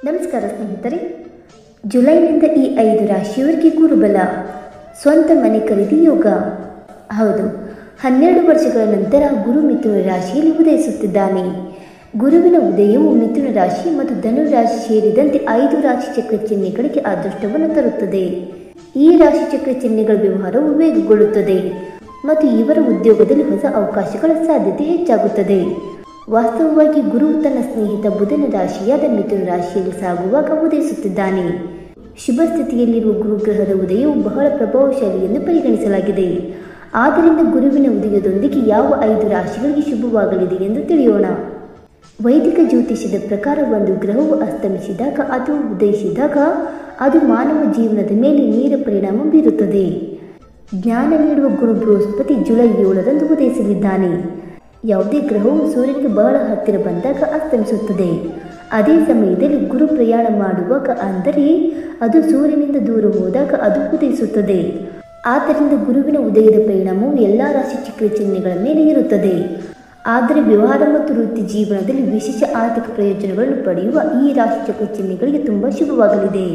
ನಮಸ್ಕಾರ ಸ್ನೇಹಿತರೆ, ಜುಲೈನಿಂದ ಈ 5 ರಾಶಿಯವರಿಗೆ ಗುರುಬಲ. ಸ್ವಂತ ಮನೆ ಖರೀದಿ ಯೋಗ. ಹೌದು, 12 ವರ್ಷಗಳ ನಂತರ ಗುರು ಮಿಥುನ ರಾಶಿಯಲ್ಲಿ ಉದಯಿಸುತ್ತಿದ್ದಾನೆ. ಗುರುವಿನ ಉದಯವು ಮಿಥುನ ರಾಶಿ ಮತ್ತು ಧನು ರಾಶಿ ಸೇರಿದಂತೆ 5 ರಾಶಿ ಚಕ್ರ ಚಿಹ್ನೆಗಳಿಗೆ ಅದೃಷ್ಟವನ್ನು ತರುತ್ತದೆ. ಈ ರಾಶಿ ಚಕ್ರ ಚಿಹ್ನೆಗಳ ವ್ಯವಹಾರವು ವೇಗಗೊಳ್ಳುತ್ತದೆ ಮತ್ತು ಇವರ ಉದ್ಯೋಗದಲ್ಲಿ ಹೊಸ ಅವಕಾಶಗಳ ಸಾಧ್ಯತೆ ಹೆಚ್ಚಾಗುತ್ತದೆ. ವಾಸ್ತವವಾಗಿ ಗುರು ತನ್ನ ಸ್ನೇಹಿತ ಬುಧನ ರಾಶಿಯಾದ ಮಿಥುನ ರಾಶಿಯಲ್ಲಿ ಸಾಗುವಾಗ ಉದಯಿಸುತ್ತಿದ್ದಾನೆ. ಶುಭ ಸ್ಥಿತಿಯಲ್ಲಿರುವ ಗುರುಗ್ರಹದ ಉದಯವು ಬಹಳ ಪ್ರಭಾವಶಾಲಿ ಎಂದು ಪರಿಗಣಿಸಲಾಗಿದೆ. ಆದ್ದರಿಂದ ಗುರುವಿನ ಉದಯದೊಂದಿಗೆ ಯಾವ 5 ರಾಶಿಗಳಿಗೆ ಶುಭವಾಗಲಿದೆ ಎಂದು ತಿಳಿಯೋಣ. ವೈದಿಕ ಜ್ಯೋತಿಷ್ಯದ ಪ್ರಕಾರ ಒಂದು ಗ್ರಹವು ಅಸ್ತಮಿಸಿದಾಗ ಅಥವಾ ಉದಯಿಸಿದಾಗ ಅದು ಮಾನವ ಜೀವನದ ಮೇಲೆ ನೇರ ಪರಿಣಾಮ ಬೀರುತ್ತದೆ. ಜ್ಞಾನ ನೀಡುವ ಗುರು ಬೃಹಸ್ಪತಿ ಜುಲೈ 7ರಂದು ಉದಯಿಸಲಿದ್ದಾನೆ. ಯಾವುದೇ ಗ್ರಹವು ಸೂರ್ಯನಿಗೆ ಬಹಳ ಹತ್ತಿರ ಬಂದಾಗ ಅಸ್ತಮಿಸುತ್ತದೆ. ಅದೇ ಸಮಯದಲ್ಲಿ ಗುರು ಪ್ರಯಾಣ ಮಾಡುವಾಗ, ಅಂದರೆ ಅದು ಸೂರ್ಯನಿಂದ ದೂರ ಹೋದಾಗ ಅದು ಉದಯಿಸುತ್ತದೆ. ಆದ್ದರಿಂದ ಗುರುವಿನ ಉದಯದ ಪರಿಣಾಮವು ಎಲ್ಲ ರಾಶಿ ಚಕ್ರ ಚಿಹ್ನೆಗಳ ಮೇಲೆ ಇರುತ್ತದೆ. ಆದರೆ ವ್ಯವಹಾರ ಮತ್ತು ವೃತ್ತಿ ಜೀವನದಲ್ಲಿ ವಿಶೇಷ ಆರ್ಥಿಕ ಪ್ರಯೋಜನಗಳನ್ನು ಪಡೆಯುವ ಈ ರಾಶಿ ಚಕ್ರ ಚಿಹ್ನೆಗಳಿಗೆ ತುಂಬ ಶುಭವಾಗಲಿದೆ.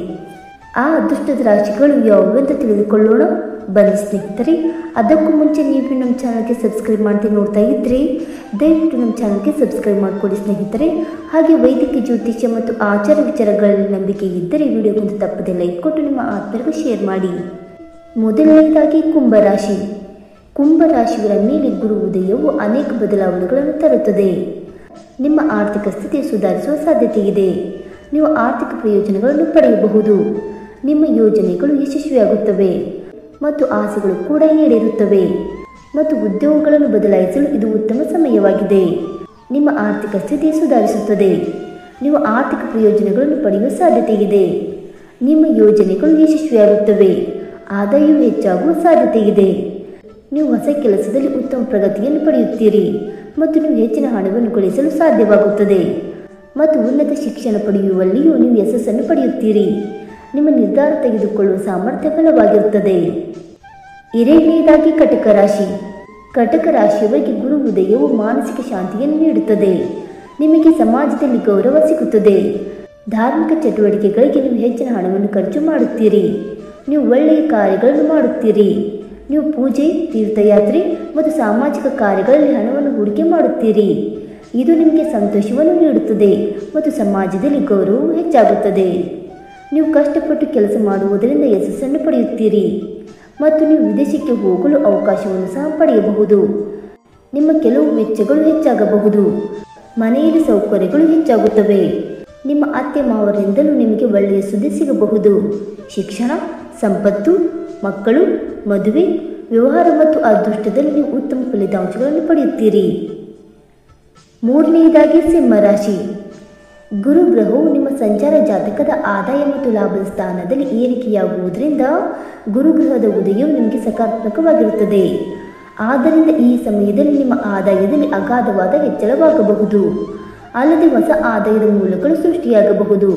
ಆ ಅದೃಷ್ಟದ ರಾಶಿಗಳು ಯಾವುವು ಅಂತ ತಿಳಿದುಕೊಳ್ಳೋಣ. ಬನ್ನಿ ಸ್ನೇಹಿತರೆ, ಅದಕ್ಕೂ ಮುಂಚೆ ನೀವು ನಮ್ಮ ಚಾನಲ್ಗೆ ಸಬ್ಸ್ಕ್ರೈಬ್ ಮಾಡ್ತೀನಿ ನೋಡ್ತಾ ಇದ್ದರೆ ದಯವಿಟ್ಟು ನಮ್ಮ ಚಾನಲ್ಗೆ ಸಬ್ಸ್ಕ್ರೈಬ್ ಮಾಡಿಕೊಡಿ ಸ್ನೇಹಿತರೆ. ಹಾಗೆ ವೈದಿಕ ಜ್ಯೋತಿಷ್ಯ ಮತ್ತು ಆಚಾರ ವಿಚಾರಗಳಲ್ಲಿ ನಂಬಿಕೆ ಇದ್ದರೆ ವಿಡಿಯೋಗೊಂದು ತಪ್ಪದೆ ಲೈಕ್ ಕೊಟ್ಟು ನಿಮ್ಮ ಆತ್ಮರಿಗೆ ಶೇರ್ ಮಾಡಿ. ಮೊದಲನೆಯದಾಗಿ ಕುಂಭರಾಶಿ. ಕುಂಭರಾಶಿಯವರ ಮೇಲೆ ಗುರು ಉದಯವು ಅನೇಕ ಬದಲಾವಣೆಗಳನ್ನು ತರುತ್ತದೆ. ನಿಮ್ಮ ಆರ್ಥಿಕ ಸ್ಥಿತಿ ಸುಧಾರಿಸುವ ಸಾಧ್ಯತೆ ಇದೆ. ನೀವು ಆರ್ಥಿಕ ಪ್ರಯೋಜನಗಳನ್ನು ಪಡೆಯಬಹುದು. ನಿಮ್ಮ ಯೋಜನೆಗಳು ಯಶಸ್ವಿಯಾಗುತ್ತವೆ ಮತ್ತು ಆಸೆಗಳು ಕೂಡ ಈಡೇರುತ್ತವೆ ಮತ್ತು ಉದ್ಯೋಗಗಳನ್ನು ಬದಲಾಯಿಸಲು ಇದು ಉತ್ತಮ ಸಮಯವಾಗಿದೆ. ನಿಮ್ಮ ಆರ್ಥಿಕ ಸ್ಥಿತಿ ಸುಧಾರಿಸುತ್ತದೆ. ನೀವು ಆರ್ಥಿಕ ಪ್ರಯೋಜನಗಳನ್ನು ಪಡೆಯುವ ಸಾಧ್ಯತೆ ಇದೆ. ನಿಮ್ಮ ಯೋಜನೆಗಳು ಯಶಸ್ವಿಯಾಗುತ್ತವೆ. ಆದಾಯವು ಹೆಚ್ಚಾಗುವ ಸಾಧ್ಯತೆ ಇದೆ. ನೀವು ಹೊಸ ಕೆಲಸದಲ್ಲಿ ಉತ್ತಮ ಪ್ರಗತಿಯನ್ನು ಪಡೆಯುತ್ತೀರಿ ಮತ್ತು ನೀವು ಹೆಚ್ಚಿನ ಹಣವನ್ನು ಗಳಿಸಲು ಸಾಧ್ಯವಾಗುತ್ತದೆ ಮತ್ತು ಉನ್ನತ ಶಿಕ್ಷಣ ಪಡೆಯುವಲ್ಲಿಯೂ ನೀವು ಯಶಸ್ಸನ್ನು ಪಡೆಯುತ್ತೀರಿ. ನಿಮ್ಮ ನಿರ್ಧಾರ ತೆಗೆದುಕೊಳ್ಳುವ ಸಾಮರ್ಥ್ಯ ಬಲವಾಗಿರುತ್ತದೆ. ಎರಡನೆಯದಾಗಿ ಕಟಕ ರಾಶಿ. ಕಟಕ ರಾಶಿಯವರಿಗೆ ಗುರು ಉದಯವು ಮಾನಸಿಕ ಶಾಂತಿಯನ್ನು ನೀಡುತ್ತದೆ. ನಿಮಗೆ ಸಮಾಜದಲ್ಲಿ ಗೌರವ ಸಿಗುತ್ತದೆ. ಧಾರ್ಮಿಕ ಚಟುವಟಿಕೆಗಳಿಗೆ ನೀವು ಹೆಚ್ಚಿನ ಹಣವನ್ನು ಖರ್ಚು ಮಾಡುತ್ತೀರಿ. ನೀವು ಒಳ್ಳೆಯ ಕಾರ್ಯಗಳನ್ನು ಮಾಡುತ್ತೀರಿ. ನೀವು ಪೂಜೆ, ತೀರ್ಥಯಾತ್ರೆ ಮತ್ತು ಸಾಮಾಜಿಕ ಕಾರ್ಯಗಳಲ್ಲಿ ಹಣವನ್ನು ಹೂಡಿಕೆ ಮಾಡುತ್ತೀರಿ. ಇದು ನಿಮಗೆ ಸಂತೋಷವನ್ನು ನೀಡುತ್ತದೆ ಮತ್ತು ಸಮಾಜದಲ್ಲಿ ಗೌರವವು ಹೆಚ್ಚಾಗುತ್ತದೆ. ನೀವು ಕಷ್ಟಪಟ್ಟು ಕೆಲಸ ಮಾಡುವುದರಿಂದ ಯಶಸ್ಸನ್ನು ಪಡೆಯುತ್ತೀರಿ ಮತ್ತು ನೀವು ವಿದೇಶಕ್ಕೆ ಹೋಗಲು ಅವಕಾಶವನ್ನು ಸಹ ಪಡೆಯಬಹುದು. ನಿಮ್ಮ ಕೆಲವು ವೆಚ್ಚಗಳು ಹೆಚ್ಚಾಗಬಹುದು. ಮನೆಯಲ್ಲಿ ಸೌಕರ್ಯಗಳು ಹೆಚ್ಚಾಗುತ್ತವೆ. ನಿಮ್ಮ ಅತ್ತೆ ಮಾವರಿಂದಲೂ ನಿಮಗೆ ಒಳ್ಳೆಯ ಸುದ್ದಿ ಸಿಗಬಹುದು. ಶಿಕ್ಷಣ, ಸಂಪತ್ತು, ಮಕ್ಕಳು, ಮದುವೆ, ವ್ಯವಹಾರ ಮತ್ತು ಅದೃಷ್ಟದಲ್ಲಿ ನೀವು ಉತ್ತಮ ಫಲಿತಾಂಶಗಳನ್ನು ಪಡೆಯುತ್ತೀರಿ. ಮೂರನೆಯದಾಗಿ ಸಿಂಹರಾಶಿ. ಗುರು ಗ್ರಹವು ನಿಮ್ಮ ಸಂಚಾರ ಜಾತಕದ ಆದಾಯ ಮತ್ತು ಲಾಭದ ಸ್ಥಾನದಲ್ಲಿ ಏರಿಕೆಯಾಗುವುದರಿಂದ ಗುರುಗ್ರಹದ ಉದಯವು ನಿಮಗೆ ಸಕಾರಾತ್ಮಕವಾಗಿರುತ್ತದೆ. ಆದ್ದರಿಂದ ಈ ಸಮಯದಲ್ಲಿ ನಿಮ್ಮ ಆದಾಯದಲ್ಲಿ ಅಗಾಧವಾದ ಹೆಚ್ಚಳವಾಗಬಹುದು. ಅಲ್ಲದೆ ಹೊಸ ಆದಾಯದ ಮೂಲಗಳು ಸೃಷ್ಟಿಯಾಗಬಹುದು.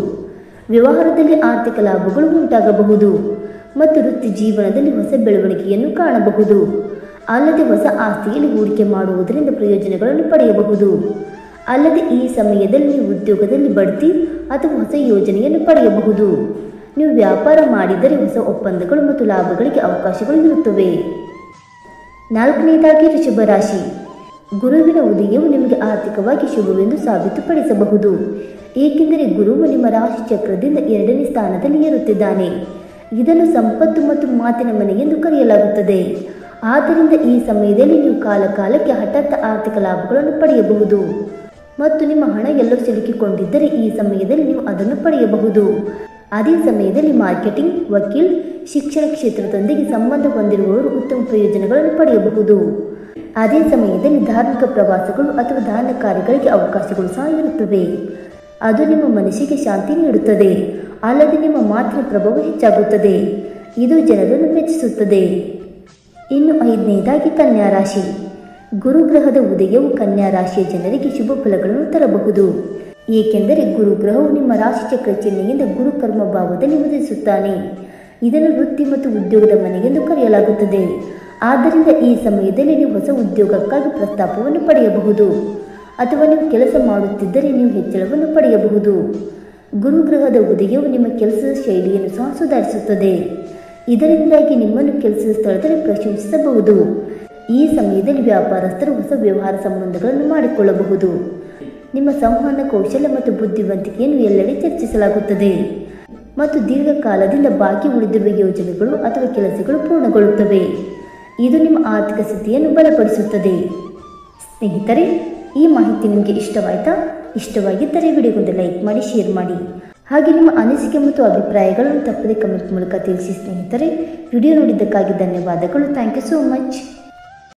ವ್ಯವಹಾರದಲ್ಲಿ ಆರ್ಥಿಕ ಲಾಭಗಳು ಉಂಟಾಗಬಹುದು ಮತ್ತು ವೃತ್ತಿ ಜೀವನದಲ್ಲಿ ಹೊಸ ಬೆಳವಣಿಗೆಯನ್ನು ಕಾಣಬಹುದು. ಅಲ್ಲದೆ ಹೊಸ ಆಸ್ತಿಯಲ್ಲಿ ಹೂಡಿಕೆ ಮಾಡುವುದರಿಂದ ಪ್ರಯೋಜನಗಳನ್ನು ಪಡೆಯಬಹುದು. ಅಲ್ಲದೆ ಈ ಸಮಯದಲ್ಲಿ ನೀವು ಉದ್ಯೋಗದಲ್ಲಿ ಬಡ್ತಿ ಅಥವಾ ಹೊಸ ಯೋಜನೆಯನ್ನು ಪಡೆಯಬಹುದು. ನೀವು ವ್ಯಾಪಾರ ಮಾಡಿದರೆ ಹೊಸ ಒಪ್ಪಂದಗಳು ಮತ್ತು ಲಾಭಗಳಿಗೆ ಅವಕಾಶಗಳು ಇರುತ್ತವೆ. ನಾಲ್ಕನೆಯದಾಗಿ ಋಷಭ ರಾಶಿ. ಗುರುವಿನ ಉದಯವು ನಿಮಗೆ ಆರ್ಥಿಕವಾಗಿ ಶುಭವೆಂದು ಸಾಬೀತುಪಡಿಸಬಹುದು. ಏಕೆಂದರೆ ಗುರುವು ನಿಮ್ಮ ರಾಶಿ ಚಕ್ರದಿಂದ 2ನೇ ಸ್ಥಾನದಲ್ಲಿ ಇರುತ್ತಿದ್ದಾನೆ. ಇದನ್ನು ಸಂಪತ್ತು ಮತ್ತು ಮಾತಿನ ಮನೆ ಎಂದು ಕರೆಯಲಾಗುತ್ತದೆ. ಆದ್ದರಿಂದ ಈ ಸಮಯದಲ್ಲಿ ನೀವು ಕಾಲಕಾಲಕ್ಕೆ ಹಠಾತ್ ಆರ್ಥಿಕ ಲಾಭಗಳನ್ನು ಪಡೆಯಬಹುದು ಮತ್ತು ನಿಮ್ಮ ಹಣ ಎಲ್ಲೋ ಸಿಲುಕಿಕೊಂಡಿದ್ದರೆ ಈ ಸಮಯದಲ್ಲಿ ನೀವು ಅದನ್ನು ಪಡೆಯಬಹುದು. ಅದೇ ಸಮಯದಲ್ಲಿ ಮಾರ್ಕೆಟಿಂಗ್, ವಕೀಲ್, ಶಿಕ್ಷಣ ಕ್ಷೇತ್ರದೊಂದಿಗೆ ಸಂಬಂಧ ಹೊಂದಿರುವವರು ಉತ್ತಮ ಪ್ರಯೋಜನಗಳನ್ನು ಪಡೆಯಬಹುದು. ಅದೇ ಸಮಯದಲ್ಲಿ ಧಾರ್ಮಿಕ ಪ್ರವಾಸಗಳು ಅಥವಾ ದಾನ ಕಾರ್ಯಗಳಿಗೆ ಅವಕಾಶಗಳು ಸಹ ಇರುತ್ತವೆ. ಅದು ನಿಮ್ಮ ಮನಸ್ಸಿಗೆ ಶಾಂತಿ ನೀಡುತ್ತದೆ. ಅಲ್ಲದೆ ನಿಮ್ಮ ಮಾತಿನ ಪ್ರಭಾವ ಹೆಚ್ಚಾಗುತ್ತದೆ. ಇದು ಜನರನ್ನು ಮೆಚ್ಚಿಸುತ್ತದೆ. ಇನ್ನು 5ನೇದಾಗಿ ಕನ್ಯಾ ರಾಶಿ. ಗುರುಗ್ರಹದ ಉದಯವು ಕನ್ಯಾ ರಾಶಿಯ ಜನರಿಗೆ ಶುಭ ಫಲಗಳನ್ನು ತರಬಹುದು. ಏಕೆಂದರೆ ಗುರುಗ್ರಹವು ನಿಮ್ಮ ರಾಶಿ ಚಕ್ರ ಚಿಹ್ನೆಯಿಂದ ಗುರು ಕರ್ಮ ಭಾವದಲ್ಲಿ ಉದಯಿಸುತ್ತಾನೆ. ಇದನ್ನು ವೃತ್ತಿ ಮತ್ತು ಉದ್ಯೋಗದ ಮನೆಗೆಂದು ಕರೆಯಲಾಗುತ್ತದೆ. ಆದ್ದರಿಂದ ಈ ಸಮಯದಲ್ಲಿ ನೀವು ಹೊಸ ಉದ್ಯೋಗಕ್ಕಾಗಿ ಪ್ರಸ್ತಾಪವನ್ನು ಪಡೆಯಬಹುದು ಅಥವಾ ನೀವು ಕೆಲಸ ಮಾಡುತ್ತಿದ್ದರೆ ನೀವು ಹೆಚ್ಚಳವನ್ನು ಪಡೆಯಬಹುದು. ಗುರುಗ್ರಹದ ಉದಯವು ನಿಮ್ಮ ಕೆಲಸದ ಶೈಲಿಯನ್ನು ಸಹ ಸುಧಾರಿಸುತ್ತದೆ. ಇದರಿಂದಾಗಿ ನಿಮ್ಮನ್ನು ಕೆಲಸದ ಸ್ಥಳದಲ್ಲಿ ಪ್ರಶಂಸಿಸಬಹುದು. ಈ ಸಮಯದಲ್ಲಿ ವ್ಯಾಪಾರಸ್ಥರು ಹೊಸ ವ್ಯವಹಾರ ಸಂಬಂಧಗಳನ್ನು ಮಾಡಿಕೊಳ್ಳಬಹುದು. ನಿಮ್ಮ ಸಂವಹನ ಕೌಶಲ್ಯ ಮತ್ತು ಬುದ್ಧಿವಂತಿಕೆಯನ್ನು ಎಲ್ಲೆಡೆ ಚರ್ಚಿಸಲಾಗುತ್ತದೆ ಮತ್ತು ದೀರ್ಘಕಾಲದಿಂದ ಬಾಕಿ ಉಳಿದಿರುವ ಯೋಜನೆಗಳು ಅಥವಾ ಕೆಲಸಗಳು ಪೂರ್ಣಗೊಳ್ಳುತ್ತವೆ. ಇದು ನಿಮ್ಮ ಆರ್ಥಿಕ ಸ್ಥಿತಿಯನ್ನು ಬಲಪಡಿಸುತ್ತದೆ. ಸ್ನೇಹಿತರೆ, ಈ ಮಾಹಿತಿ ನಿಮಗೆ ಇಷ್ಟವಾಯಿತಾ? ಇಷ್ಟವಾಗಿದ್ದರೆ ವಿಡಿಯೋಗೊಂದು ಲೈಕ್ ಮಾಡಿ, ಶೇರ್ ಮಾಡಿ. ಹಾಗೆ ನಿಮ್ಮ ಅನಿಸಿಕೆ ಮತ್ತು ಅಭಿಪ್ರಾಯಗಳನ್ನು ತಪ್ಪದೆ ಕಮೆಂಟ್ ಮೂಲಕ ತಿಳಿಸಿ. ಸ್ನೇಹಿತರೆ, ವಿಡಿಯೋ ನೋಡಿದ್ದಕ್ಕಾಗಿ ಧನ್ಯವಾದಗಳು. Thank you so much.